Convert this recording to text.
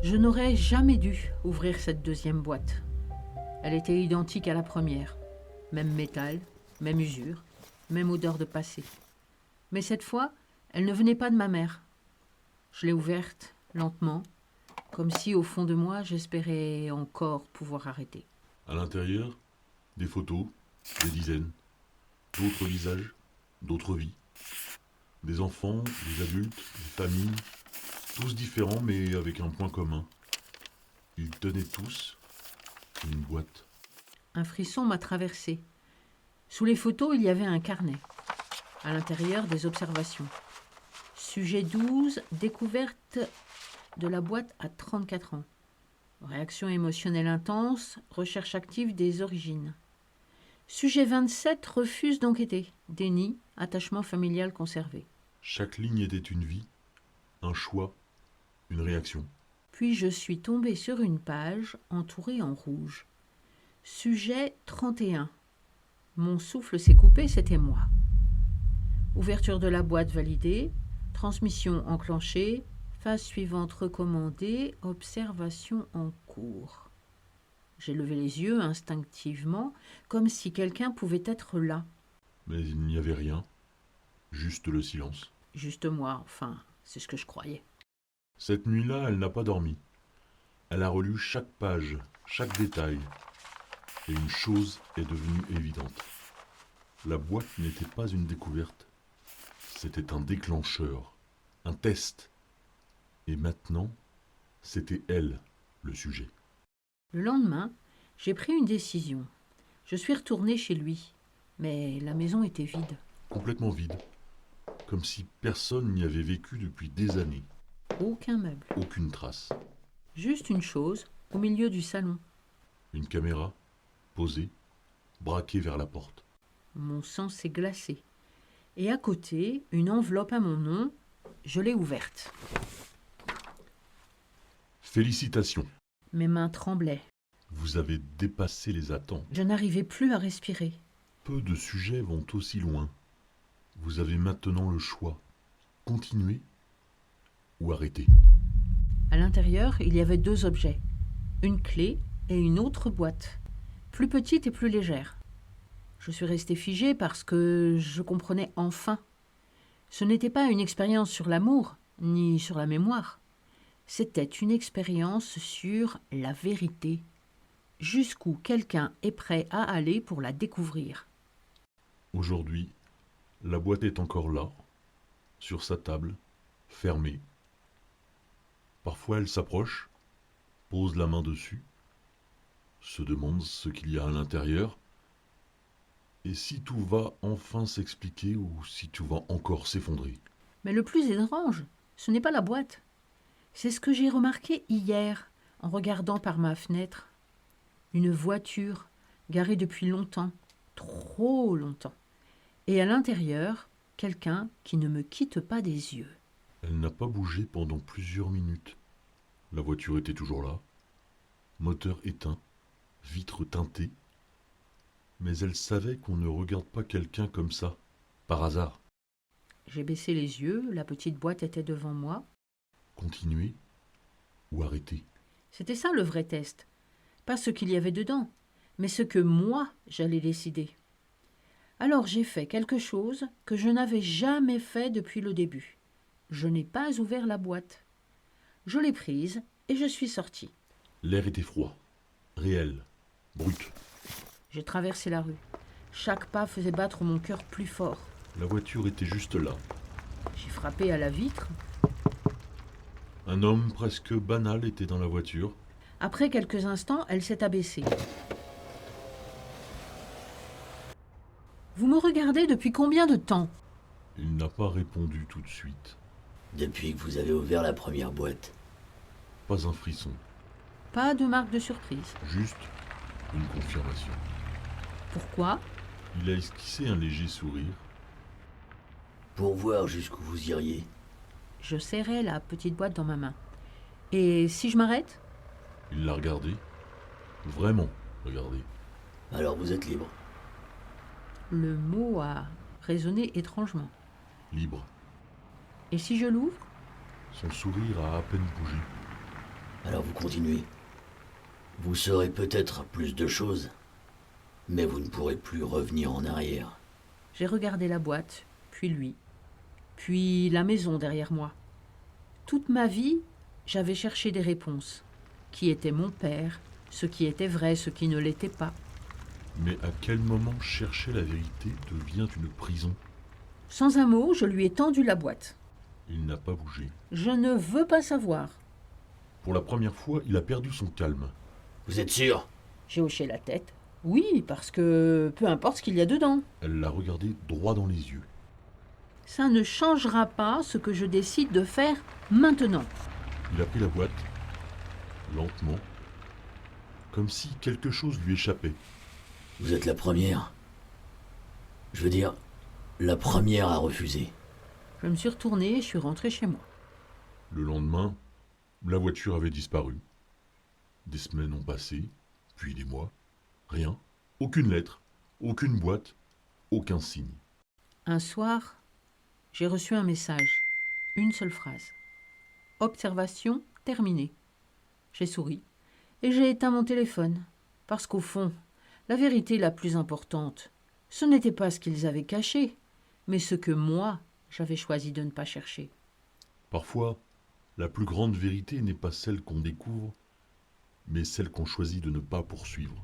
Je n'aurais jamais dû ouvrir cette deuxième boîte. Elle était identique à la première. Même métal, même usure, même odeur de passé. Mais cette fois, elle ne venait pas de ma mère. Je l'ai ouverte, lentement, comme si au fond de moi, j'espérais encore pouvoir arrêter. À l'intérieur, des photos, des dizaines, d'autres visages, d'autres vies. Des enfants, des adultes, des familles, tous différents mais avec un point commun. Ils tenaient tous une boîte. Un frisson m'a traversé. Sous les photos, il y avait un carnet. À l'intérieur, des observations. Sujet 12, découverte de la boîte à 34 ans. Réaction émotionnelle intense, recherche active des origines. Sujet 27, refuse d'enquêter. Déni, attachement familial conservé. Chaque ligne était une vie, un choix, une réaction. Puis je suis tombée sur une page entourée en rouge. Sujet 31. Mon souffle s'est coupé, c'était moi. Ouverture de la boîte validée, transmission enclenchée, phase suivante recommandée, observation en cours. J'ai levé les yeux instinctivement, comme si quelqu'un pouvait être là. Mais il n'y avait rien, juste le silence. Juste moi, enfin, c'est ce que je croyais. Cette nuit-là, elle n'a pas dormi. Elle a relu chaque page, chaque détail. Et une chose est devenue évidente. La boîte n'était pas une découverte. C'était un déclencheur, un test. Et maintenant, c'était elle, le sujet. Le lendemain, j'ai pris une décision. Je suis retournée chez lui, mais la maison était vide. Complètement vide. Comme si personne n'y avait vécu depuis des années. Aucun meuble. Aucune trace. Juste une chose, au milieu du salon. Une caméra, posée, braquée vers la porte. Mon sang s'est glacé. Et à côté, une enveloppe à mon nom. Je l'ai ouverte. Félicitations. Mes mains tremblaient. Vous avez dépassé les attentes. Je n'arrivais plus à respirer. Peu de sujets vont aussi loin. Vous avez maintenant le choix. Continuer ou arrêter. À l'intérieur, il y avait 2 objets. Une clé et une autre boîte. Plus petite et plus légère. Je suis restée figée parce que je comprenais enfin. Ce n'était pas une expérience sur l'amour, ni sur la mémoire. C'était une expérience sur la vérité. Jusqu'où quelqu'un est prêt à aller pour la découvrir. Aujourd'hui, la boîte est encore là, sur sa table, fermée. Parfois elle s'approche, pose la main dessus, se demande ce qu'il y a à l'intérieur, et si tout va enfin s'expliquer ou si tout va encore s'effondrer. Mais le plus étrange, ce n'est pas la boîte. C'est ce que j'ai remarqué hier en regardant par ma fenêtre. Une voiture garée depuis longtemps, trop longtemps. Et à l'intérieur, quelqu'un qui ne me quitte pas des yeux. Elle n'a pas bougé pendant plusieurs minutes. La voiture était toujours là, moteur éteint, vitres teintées. Mais elle savait qu'on ne regarde pas quelqu'un comme ça, par hasard. J'ai baissé les yeux, la petite boîte était devant moi. Continuer ou arrêter. C'était ça le vrai test. Pas ce qu'il y avait dedans, mais ce que moi j'allais décider. Alors j'ai fait quelque chose que je n'avais jamais fait depuis le début. Je n'ai pas ouvert la boîte. Je l'ai prise et je suis sortie. L'air était froid, réel, brut. J'ai traversé la rue. Chaque pas faisait battre mon cœur plus fort. La voiture était juste là. J'ai frappé à la vitre. Un homme presque banal était dans la voiture. Après quelques instants, elle s'est abaissée. Vous me regardez depuis combien de temps ? Il n'a pas répondu tout de suite. Depuis que vous avez ouvert la première boîte. Pas un frisson, Pas de marque de surprise. juste une confirmation. Pourquoi ? Il a esquissé un léger sourire. Pour voir jusqu'où vous iriez. Je serrais la petite boîte dans ma main. Et si je m'arrête ? Il l'a regardé. Vraiment regardé. Alors vous êtes libre. Le mot a résonnait étrangement. Libre. Et si je l'ouvre? Son sourire a à peine bougé. Alors vous continuez. Vous saurez peut-être plus de choses, mais vous ne pourrez plus revenir en arrière. J'ai regardé la boîte, puis lui, puis la maison derrière moi. Toute ma vie, j'avais cherché des réponses. Qui était mon père? Ce qui était vrai, ce qui ne l'était pas. Mais à quel moment chercher la vérité devient une prison? Sans un mot, je lui ai tendu la boîte. Il n'a pas bougé. Je ne veux pas savoir. Pour la première fois, il a perdu son calme. Vous êtes sûr? J'ai hoché la tête. Oui, parce que peu importe ce qu'il y a dedans. Elle l'a regardé droit dans les yeux. Ça ne changera pas ce que je décide de faire maintenant. Il a pris la boîte, lentement, comme si quelque chose lui échappait. Vous êtes la première. Je veux dire, la première à refuser. Je me suis retournée et je suis rentrée chez moi. Le lendemain, la voiture avait disparu. Des semaines ont passé, puis des mois. Rien. Aucune lettre, aucune boîte, aucun signe. Un soir, j'ai reçu un message. Une seule phrase. Observation terminée. J'ai souri et j'ai éteint mon téléphone. Parce qu'au fond, la vérité la plus importante, ce n'était pas ce qu'ils avaient caché, mais ce que moi, j'avais choisi de ne pas chercher. Parfois, la plus grande vérité n'est pas celle qu'on découvre, mais celle qu'on choisit de ne pas poursuivre.